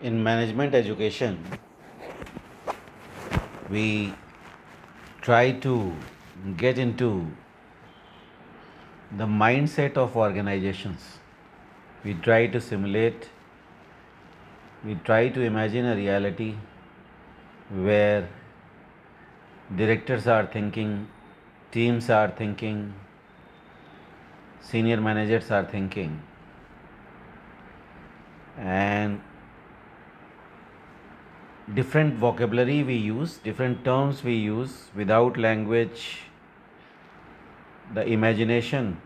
In management education, we try to get into the mindset of organizations. We try to simulate, we try to imagine a reality where directors are thinking, teams are thinking, senior managers are thinking, and different vocabulary we use, different terms we use without language, the imagination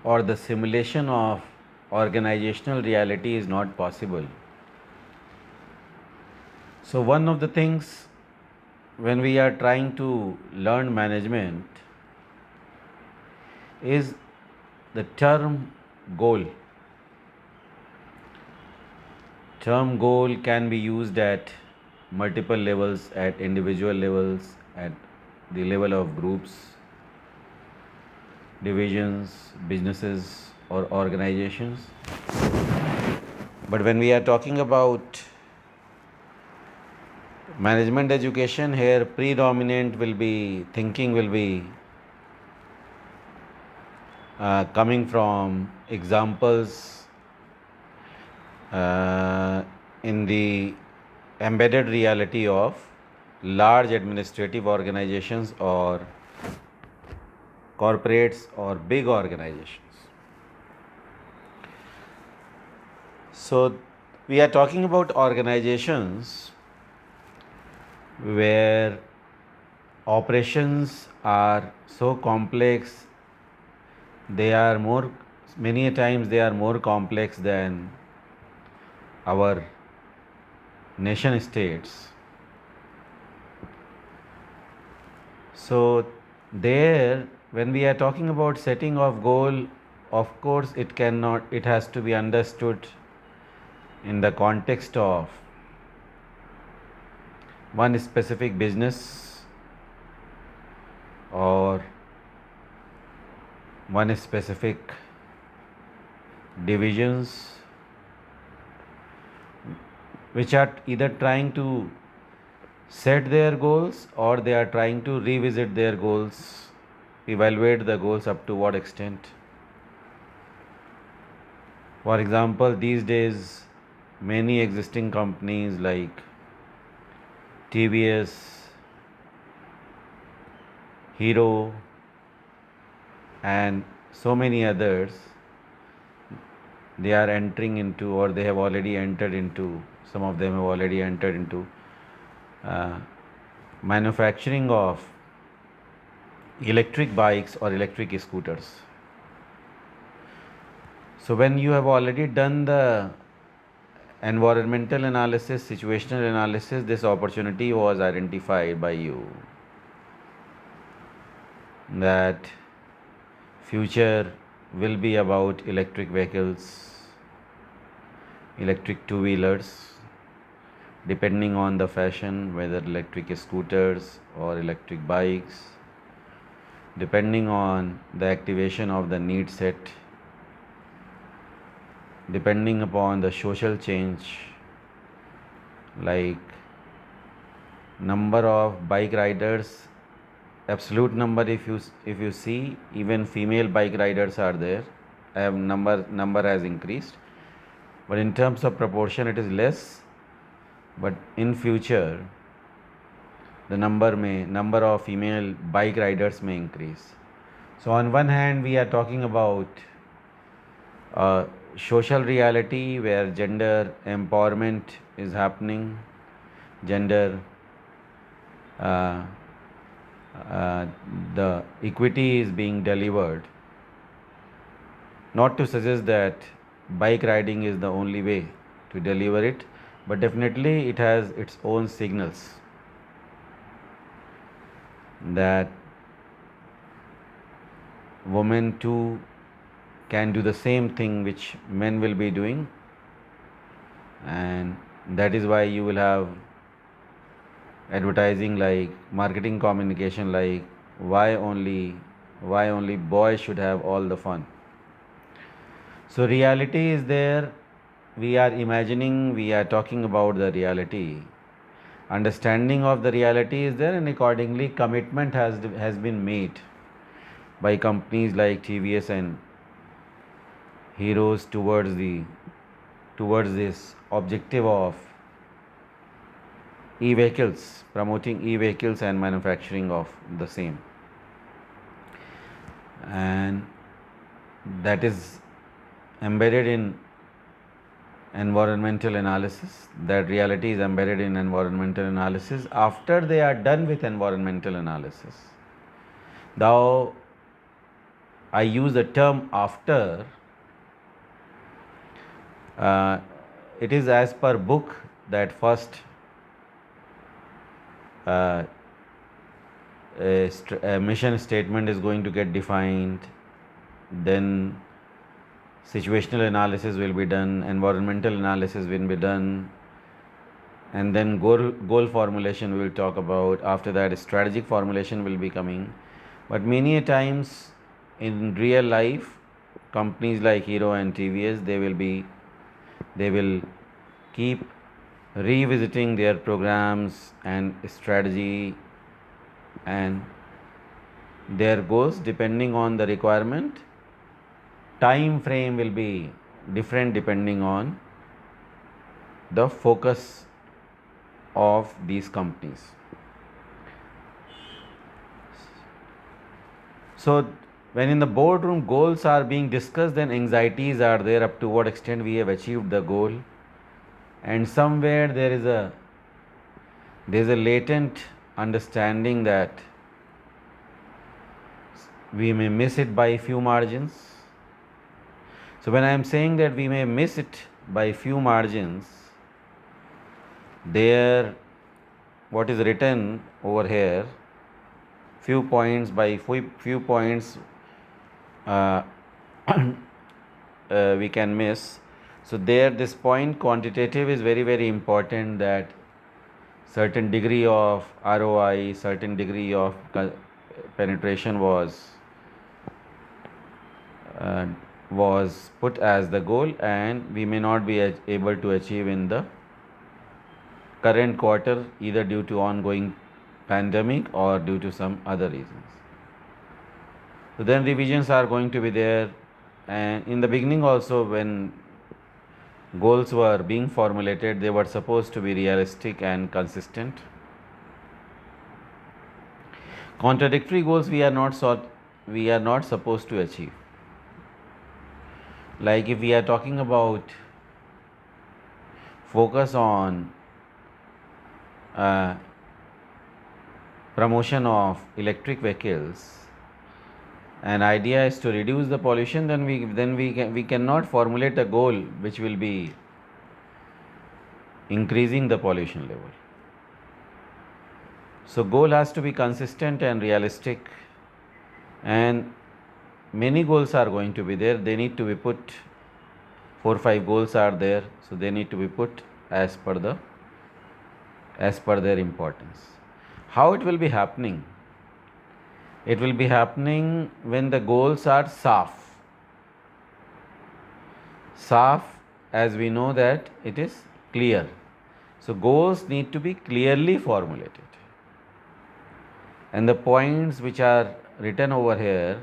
or the simulation of organizational reality is not possible. So, one of the things when we are trying to learn management is the term goal. Term goal can be used at multiple levels, at individual levels, at the level of groups, divisions, businesses, or organizations. But when we are talking about management education, here predominant will be thinking will be coming from examples in the embedded reality of large administrative organizations or corporates or big organizations. So, we are talking about organizations where operations are so complex, they are more, many times they are more complex than our nation states. So, there, when we are talking about setting of goal, of course, it has to be understood in the context of one specific business or one specific divisions which are either trying to set their goals or they are trying to revisit their goals, evaluate the goals up to what extent. For example, these days, many existing companies like TVS, Hero, and so many others, they are entering into, or they have already entered into, some of them have already entered into manufacturing of electric bikes or electric scooters. So, when you have already done the environmental analysis, situational analysis, this opportunity was identified by you that future will be about electric vehicles, electric two-wheelers, depending on the fashion, whether electric scooters or electric bikes, depending on the activation of the need set, depending upon the social change, like number of bike riders, absolute number, if you see, even female bike riders are there, number has increased, but in terms of proportion it is less. But in future the number of female bike riders may increase. So on one hand we are talking about social reality where gender empowerment is happening, gender uh, the equity is being delivered. Not to suggest that bike riding is the only way to deliver it, but definitely it has its own signals that women too can do the same thing which men will be doing, and that is why you will have advertising like marketing communication like why only boys should have all the fun. So reality is there we are imagining, we are talking about the reality. Understanding of the reality is there, and accordingly, commitment has been made by companies like TVS and Heroes towards this objective of e-vehicles, promoting e-vehicles and manufacturing of the same. And that is embedded in environmental analysis. That reality is embedded in environmental analysis after they are done with environmental analysis. Now, I use the term after. It is as per book that first a mission statement is going to get defined, then situational analysis will be done, environmental analysis will be done, and then goal formulation we will talk about. After that, strategic formulation will be coming. But many a times in real life, companies like Hero and TVS, they will keep revisiting their programs and strategy and their goals depending on the requirement. Time frame will be different depending on the focus of these companies. So when in the boardroom goals are being discussed, then anxieties are there up to what extent we have achieved the goal, and somewhere there is a latent understanding that we may miss it by few margins. So when I am saying that we may miss it by few margins, there what is written over here, few points by few points we can miss. So there this point quantitative is very very important, that certain degree of ROI, certain degree of penetration was put as the goal, and we may not be able to achieve in the current quarter, either due to ongoing pandemic or due to some other reasons. So then revisions are going to be there, and in the beginning also when goals were being formulated, they were supposed to be realistic and consistent. Contradictory goals we are not supposed to achieve. Like if we are talking about focus on promotion of electric vehicles, and idea is to reduce the pollution, then we cannot formulate a goal which will be increasing the pollution level. So goal has to be consistent and realistic, and many goals are going to be there. They need to be put, 4 or 5 goals are there, so they need to be put as per their importance. How it will be happening? It will be happening when the goals are SAF. SAF, as we know that it is clear. So goals need to be clearly formulated. And the points which are written over here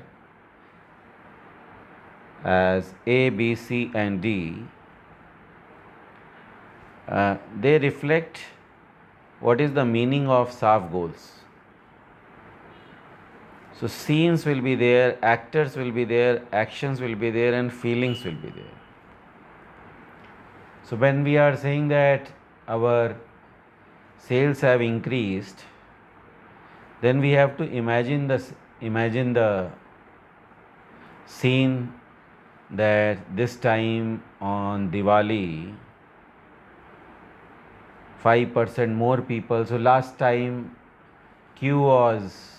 as A, B, C and D, they reflect what is the meaning of SAF goals. So scenes will be there, actors will be there, actions will be there, and feelings will be there. So when we are saying that our sales have increased, then we have to imagine the scene that this time on Diwali 5% more people. So last time queue was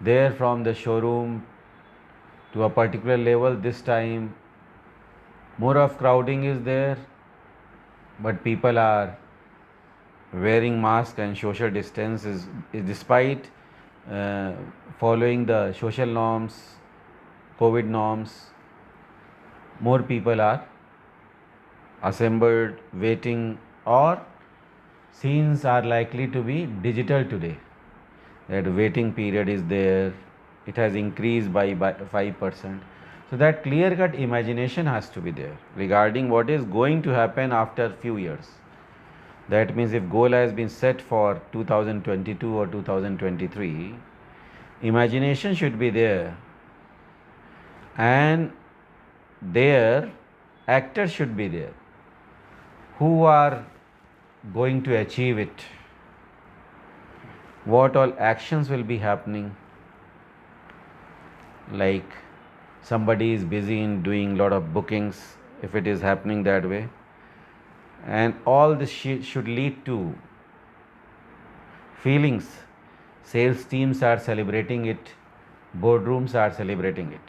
there from the showroom to a particular level. This time more of crowding is there, but people are wearing mask and social distance is despite following the social norms, COVID norms, more people are assembled, waiting, or scenes are likely to be digital today. That waiting period is there, it has increased by 5%. So that clear cut imagination has to be there regarding what is going to happen after few years. That means if goal has been set for 2022 or 2023, imagination should be there, and there actors should be there who are going to achieve it, what all actions will be happening, like somebody is busy in doing lot of bookings if it is happening that way, and all this should lead to feelings. Sales teams are celebrating it, boardrooms are celebrating it.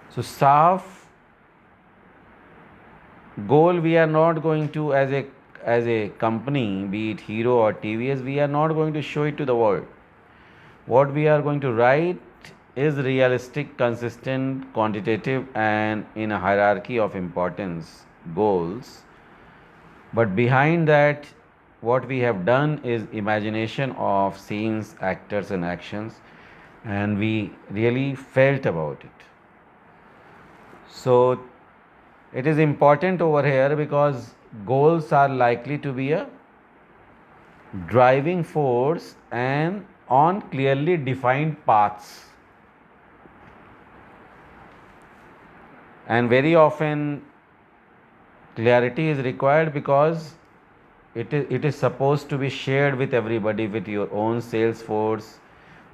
So staff goal, we are not going to, as a company, be it Hero or TVS, we are not going to show it to the world. What we are going to write is realistic, consistent, quantitative, and in a hierarchy of importance goals. But behind that, what we have done is imagination of scenes, actors, and actions, and we really felt about it. So it is important over here because goals are likely to be a driving force and on clearly defined paths. And very often clarity is required because it is supposed to be shared with everybody, with your own sales force,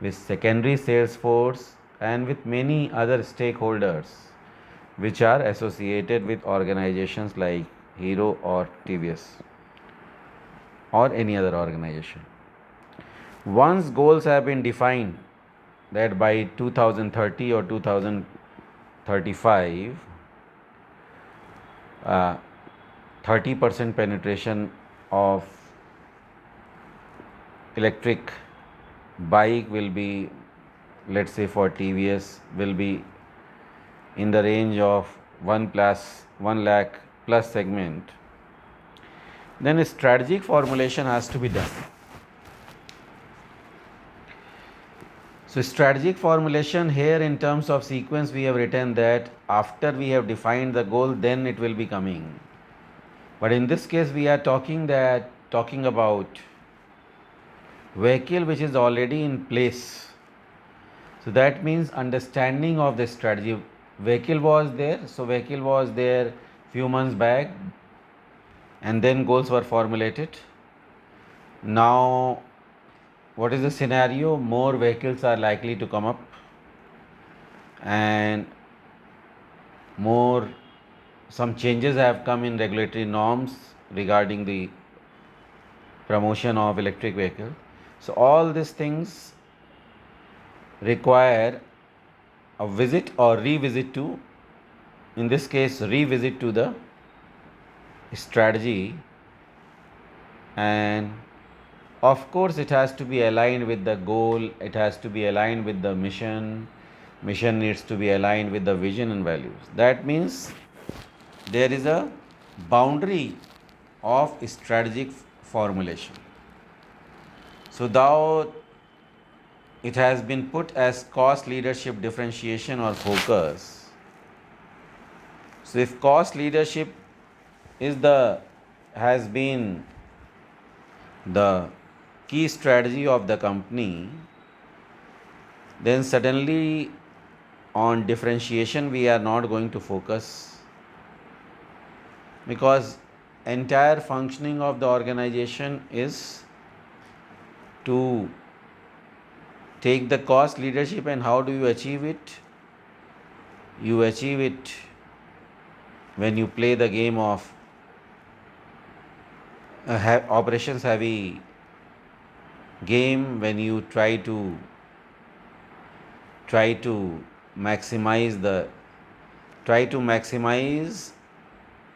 with secondary sales force, and with many other stakeholders which are associated with organizations like Hero or TVS or any other organization. Once goals have been defined that by 2030 or 2035, 30% penetration of electric bike will be, let's say for TVS, will be in the range of 1 lakh plus segment, then a strategic formulation has to be done. So strategic formulation here, in terms of sequence, we have written that after we have defined the goal, then it will be coming. But in this case, we are talking about vehicle which is already in place. So that means understanding of the strategy. Vehicle was there, few months back, and then goals were formulated. Now, what is the scenario? More vehicles are likely to come up, and some changes have come in regulatory norms regarding the promotion of electric vehicle. So all these things require a visit or revisit to, in this case, revisit to the strategy, and of course it has to be aligned with the goal, it has to be aligned with the mission needs to be aligned with the vision and values. That means there is a boundary of strategic formulation. So thou it has been put as cost leadership differentiation or focus. So if cost leadership has been the key strategy of the company, then suddenly on differentiation we are not going to focus, because entire functioning of the organization is to take the cost leadership. And how do you achieve it? You achieve it when you play the game of operations heavy game, when you try to maximize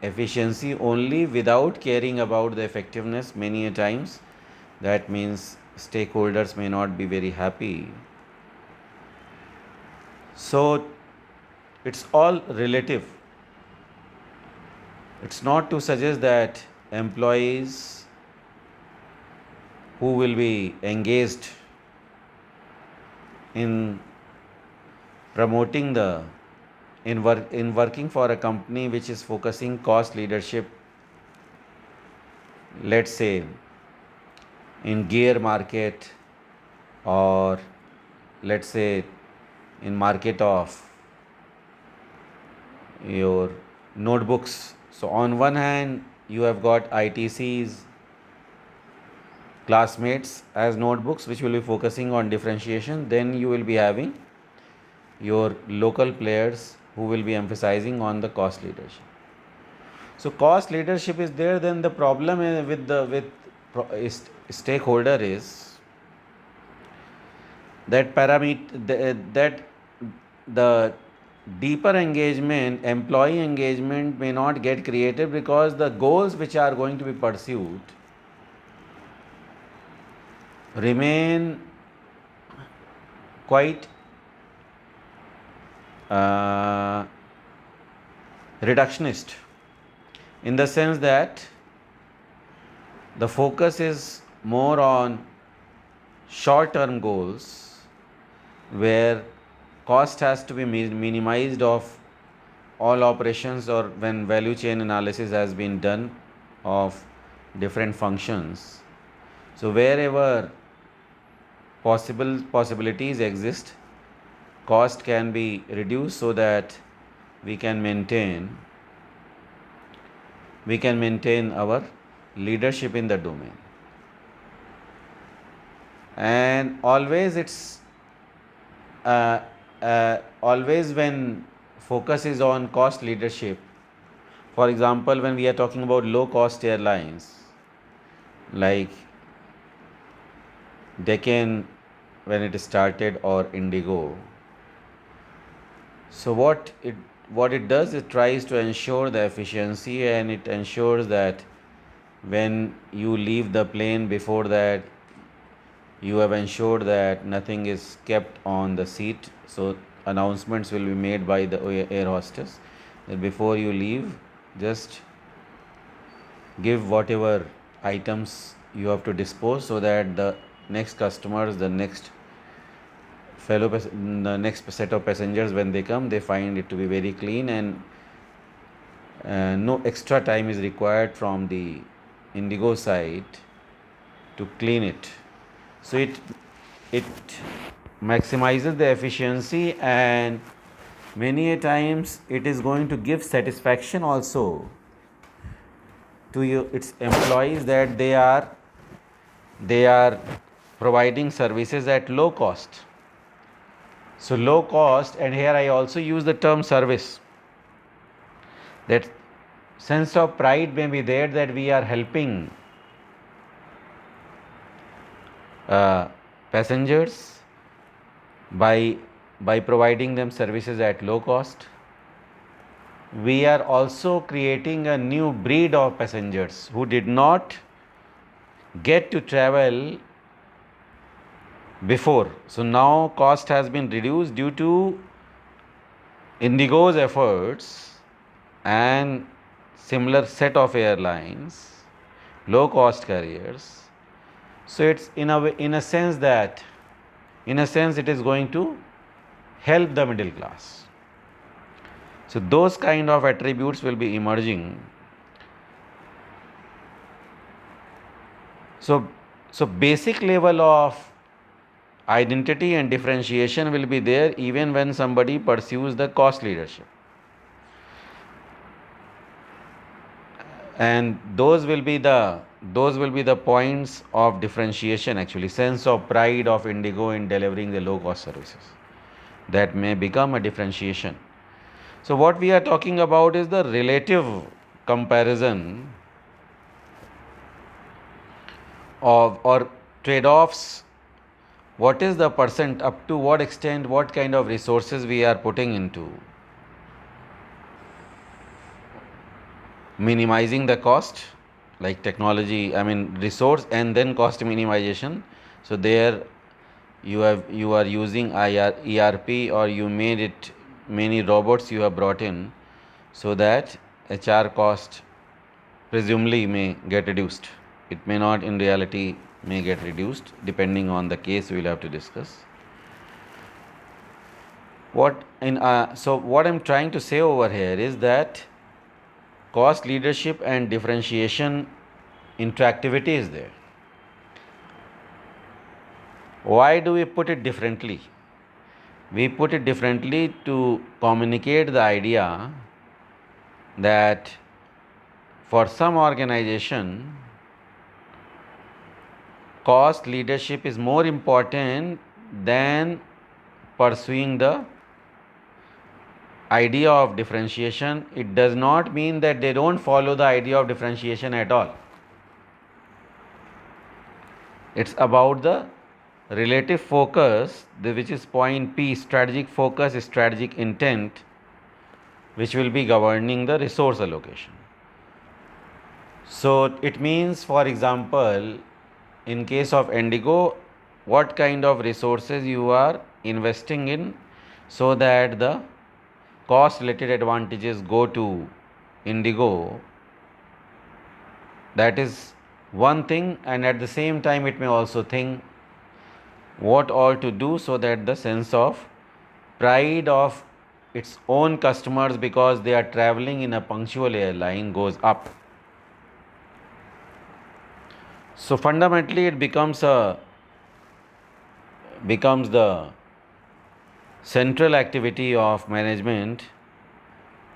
efficiency only without caring about the effectiveness many a times. That means stakeholders may not be very happy. So it's all relative. It's not to suggest that employees who will be engaged in promoting the in working for a company which is focusing cost leadership, let's say in gear market, or let's say in market of your notebooks. So on one hand you have got ITC's classmates as notebooks which will be focusing on differentiation. Then you will be having your local players who will be emphasizing on the cost leadership. So cost leadership is there. Then the problem with stakeholder is that that the deeper engagement, employee engagement may not get created because the goals which are going to be pursued remain quite reductionist, in the sense that the focus is more on short term goals where cost has to be minimized of all operations, or when value chain analysis has been done of different functions. So wherever possibilities exist, cost can be reduced so that we can maintain our leadership in the domain. And always always when focus is on cost leadership, for example, when we are talking about low cost airlines like Deccan when it started, or Indigo, so what it does, it tries to ensure the efficiency, and it ensures that when you leave the plane, before that you have ensured that nothing is kept on the seat. So announcements will be made by the air hostess that before you leave, just give whatever items you have to dispose, so that the next customers, the next set of passengers, when they come, they find it to be very clean, and no extra time is required from the Indigo side to clean it. So it maximizes the efficiency, and many a times it is going to give satisfaction also to its employees that they are providing services at low cost. So low cost, and here I also use the term service. That sense of pride may be there that we are helping passengers by providing them services at low cost. We are also creating a new breed of passengers who did not get to travel before. So now cost has been reduced due to Indigo's efforts and similar set of airlines, low cost carriers. So it's in a sense it is going to help the middle class. So those kind of attributes will be emerging. So basic level of identity and differentiation will be there even when somebody pursues the cost leadership. And those will be the points of differentiation, actually, sense of pride of Indigo in delivering the low cost services. That may become a differentiation. So what we are talking about is the relative comparison of, or trade-offs. What is the percent, up to what extent, what kind of resources we are putting into minimizing the cost, like technology, resource, and then cost minimization. So there you are using ERP, or you made it, many robots you have brought in, so that HR cost presumably may get reduced. It may not in reality may get reduced depending on the case we'll have to discuss. So what I'm trying to say over here is that cost leadership and differentiation interactivity is there. Why do we put it differently? We put it differently to communicate the idea that for some organization, cost leadership is more important than pursuing the idea of differentiation. It does not mean that they don't follow the idea of differentiation at all. It's about the relative focus, which is point P, strategic focus, strategic intent, which will be governing the resource allocation. So it means, for example, in case of Indigo, what kind of resources you are investing in so that the cost related advantages go to Indigo. That is one thing, and at the same time it may also think what all to do so that the sense of pride of its own customers because they are traveling in a punctual airline goes up. So fundamentally it becomes the central activity of management,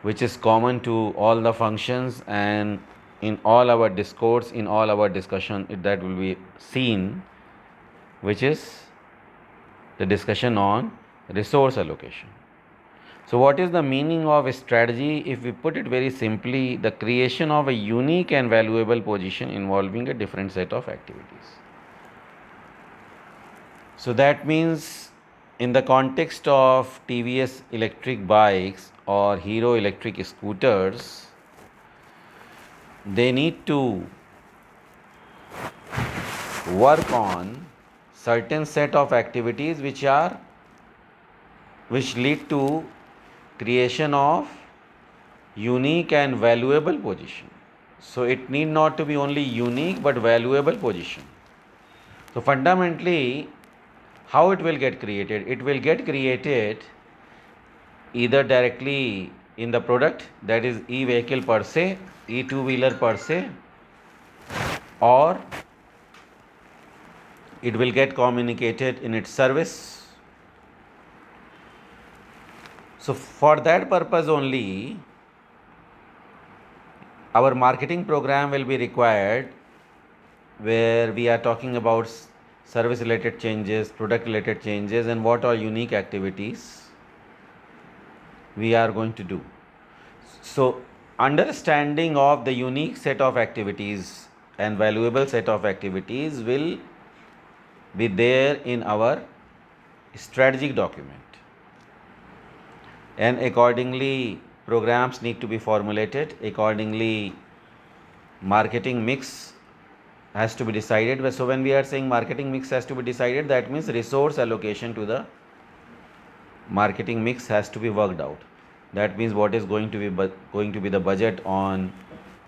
which is common to all the functions, and in all our discourse, in all our discussion, that will be seen, which is the discussion on resource allocation. So what is the meaning of a strategy? If we put it very simply, the creation of a unique and valuable position involving a different set of activities. So that means in the context of TVS electric bikes or Hero electric scooters, they need to work on certain set of activities which lead to creation of unique and valuable position. So it need not to be only unique but valuable position. So fundamentally, how it will get created? It will get created either directly in the product, that is e-vehicle per se, e-two-wheeler per se, or it will get communicated in its service. So for that purpose only, our marketing program will be required, where we are talking about service related changes, product related changes, and what are unique activities we are going to do. So understanding of the unique set of activities and valuable set of activities will be there in our strategic document, and accordingly programs need to be formulated. Accordingly, marketing mix has to be decided. So when we are saying marketing mix has to be decided, that means resource allocation to the marketing mix has to be worked out. That means what is going to be the budget on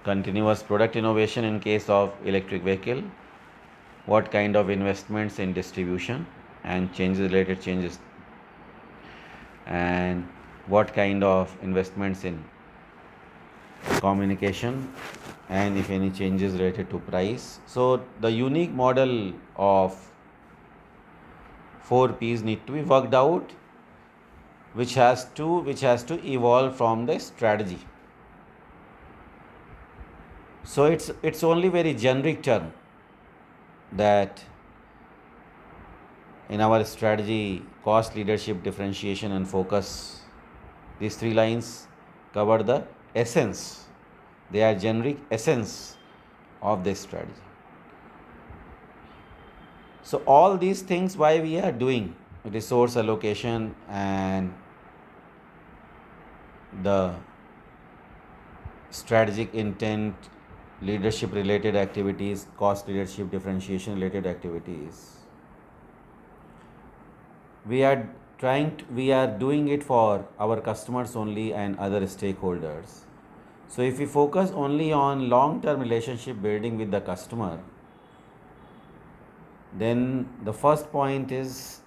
continuous product innovation in case of electric vehicle, what kind of investments in distribution and related changes, and what kind of investments in communication, and if any changes related to price. So the unique model of 4 P's need to be worked out, which has to evolve from the strategy. So it's only very generic term that in our strategy, cost leadership, differentiation and focus, these 3 lines cover the essence. They are generic essence of this strategy. So all these things why we are doing resource allocation and the strategic intent, leadership related activities, cost leadership, differentiation related activities, we are doing it for our customers only and other stakeholders, So if we focus only on long-term relationship building with the customer, then the first point is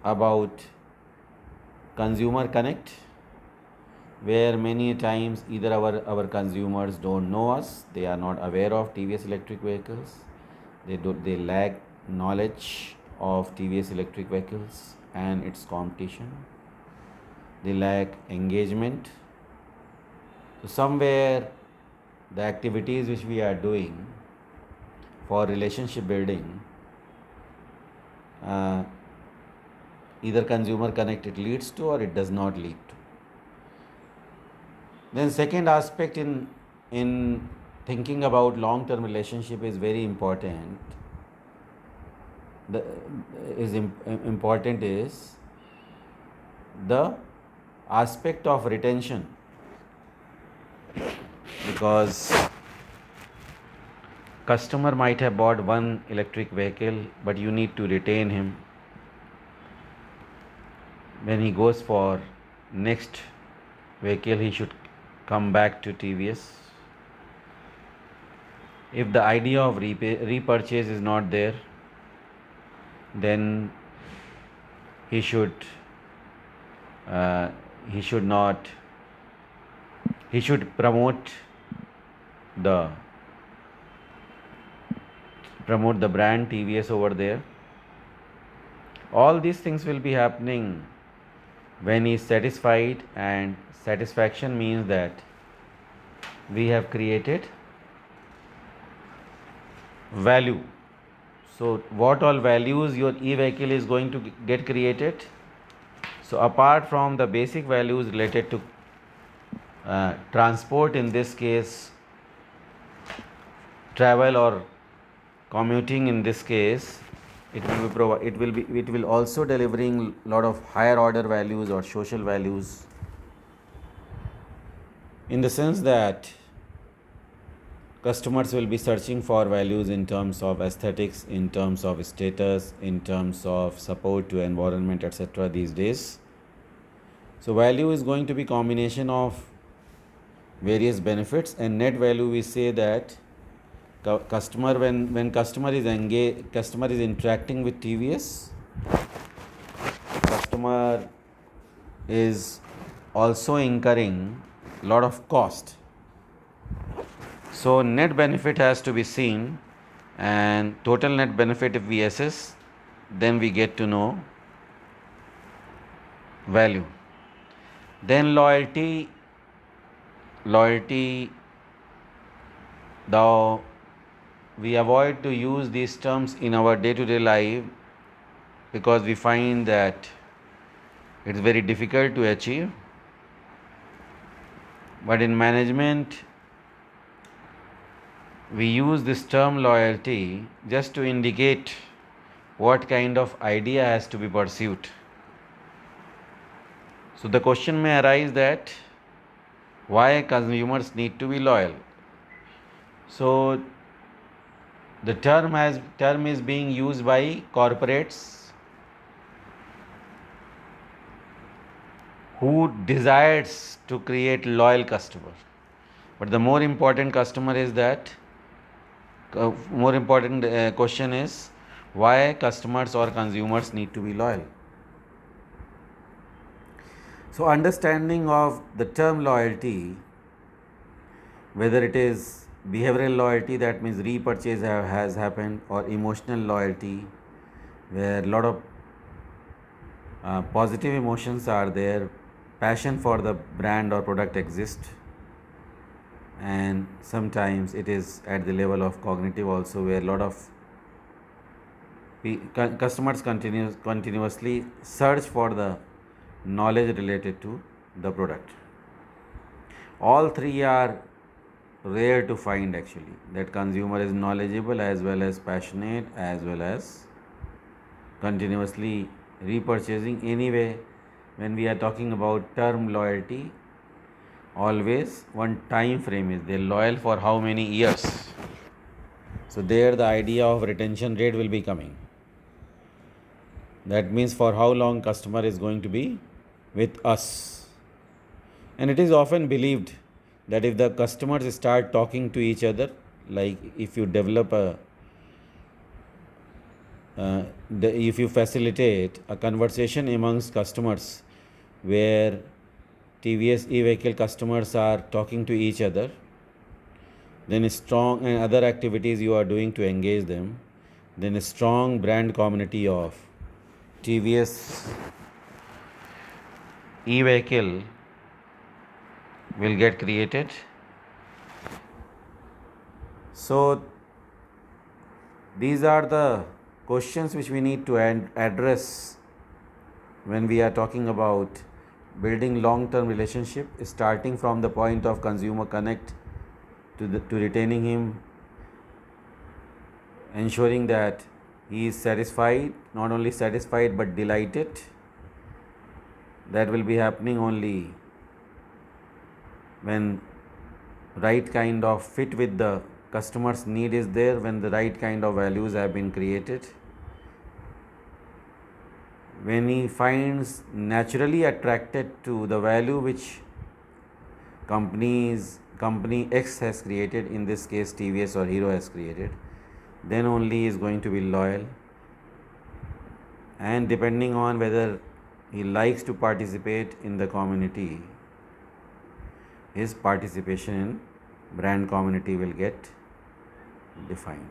about consumer connect, where many times either our consumers don't know us, they are not aware of TVS electric vehicles, they lack knowledge of TVS electric vehicles and its competition, they lack engagement. So somewhere the activities which we are doing for relationship building, uh, either consumer connect it leads to or it does not lead to. Then second aspect in thinking about long term relationship is very important. The important is the aspect of retention, because customer might have bought one electric vehicle, but you need to retain him. When he goes for next vehicle, he should come back to TVS. If the idea of repurchase is not there, then he should not he should promote the brand TVS over there. All these things will be happening when he is satisfied, and satisfaction means that we have created value. So what all values your e-vehicle is going to get created? So apart from the basic values related to transport, in this case travel or commuting, in this case it will also delivering lot of higher order values or social values, in the sense that customers will be searching for values in terms of aesthetics, in terms of status, in terms of support to environment, etc. these days. So value is going to be combination of various benefits, and net value, we say that customer, when customer is engaged, customer is interacting with TVS, customer is also incurring lot of cost. So net benefit has to be seen, and total net benefit if we assess, then we get to know value. Then loyalty, though we avoid to use these terms in our day-to-day life because we find that it's very difficult to achieve. But in management, we use this term loyalty just to indicate what kind of idea has to be pursued. So the question may arise that why consumers need to be loyal. So the term is being used by corporates who desires to create loyal customer. But the more important customer is that more important question is why customers or consumers need to be loyal. So understanding of the term loyalty, whether it is behavioral loyalty, that means repurchase has happened, or emotional loyalty, where a lot of positive emotions are there, passion for the brand or product exists, and sometimes it is at the level of cognitive also, where a lot of customers continuously search for the knowledge related to the product. All three are rare to find actually, that consumer is knowledgeable as well as passionate as well as continuously repurchasing. Anyway, when we are talking about term loyalty, always one time frame is they're loyal for how many years. So there the idea of retention rate will be coming. That means for how long customer is going to be with us. And it is often believed that if the customers start talking to each other, like if you develop if you facilitate a conversation amongst customers where TVS e-vehicle customers are talking to each other, then a strong and other activities you are doing to engage them, then a strong brand community of TVS e-vehicle will get created. So these are the questions which we need to address when we are talking about building long-term relationship, starting from the point of consumer connect to retaining him, ensuring that he is satisfied, not only satisfied but delighted. That will be happening only when right kind of fit with the customer's need is there, when the right kind of values have been created, when he finds naturally attracted to the value which company X has created, in this case TVS or Hero has created, then only he is going to be loyal. And depending on whether he likes to participate in the community, his participation in brand community will get defined.